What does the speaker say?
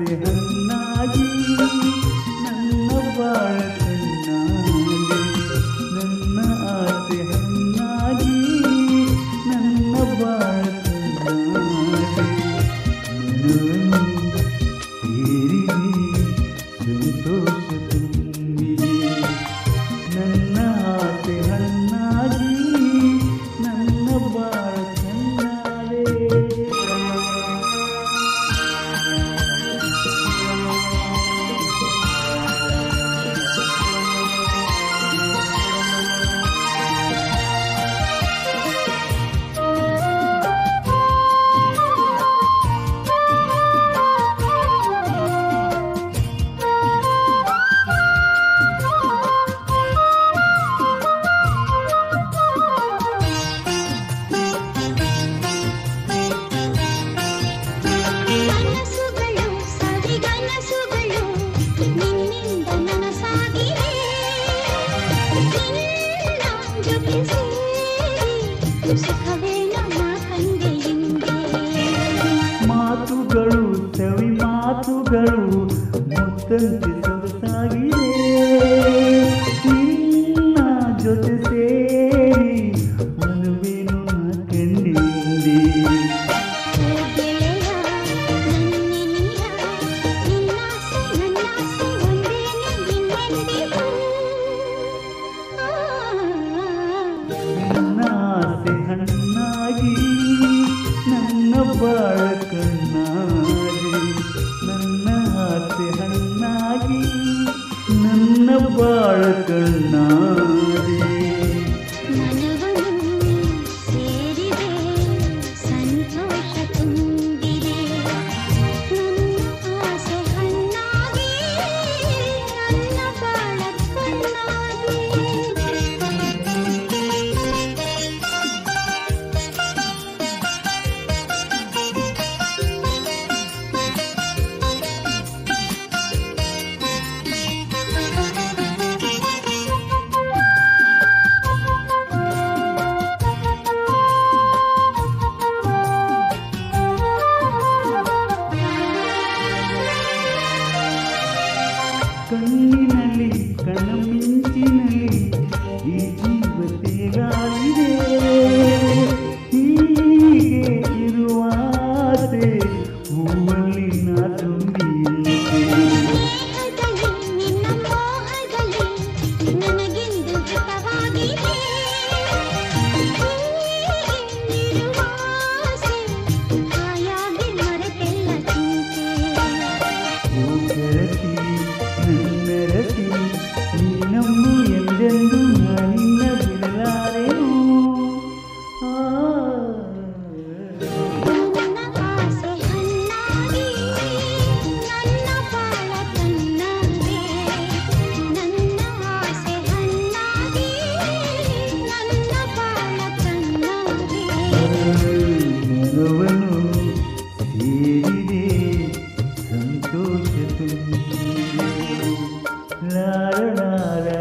ಆಸೆ ಹಣ್ಣಾಗಿ ನನ್ನ ಬಾಳ ಕಣ್ಣಾಗಿ ನನ್ನ ಆಸೆ ಹಣ್ಣಾಗಿ ನನ್ನ ಬಾಳ ಕಣ್ಣಾಗಿ ಮನವನ್ನು ಸೇರಿದೆ ಸಂತೋಷ ತುಂಬಿದೆ ನನ್ನ ಆಸೆ ಹಣ್ಣಾಗಿ ನನ್ನ ಬಾಳ ಕಣ್ಣಾಗೆ ಮಾತುಗಳು ಸವಿ ಮಾತುಗಳು ಮುತ್ತಂತೆ ಸೊಗಸಾಗಿದೆ ನಿನ್ನ ಜೊತೆ ಸೇರಿ ಮನುವೇನು ನ ಕಂಡಿದೆ ಹಣ್ಣಾಗಿ ನನ್ನ ಬಾಳ ಕಣ್ಣಾಗಿ ನನ್ನ ಆಸೆ ಹಣ್ಣಾಗಿ ನನ್ನ ಬಾಳ ಕಣ್ಣಾಗಿ ಕಣ್ಣಿನಲ್ಲಿ ಕಣ್ಣಮಿಂಚಿನಲ್ಲಿ ಈ ಜೀವ ತೇಲಾಗಿದೆ ಹೀಗೆ ಇರುವ ಆಸೆ ಹೂವಲ್ಲಿ ನಾ ತುಂಬಿದೆ ನೀನಮ್ಮು ಎಂದೆಂದು ನಾನಿನ್ನ ಬಿಡಲಾರೆನು ಮನವನ್ನು ಸೇರಿದೆ ಸಂತೋಷ ತುಂಬಿದೆ ಲಾರ ಲಾರ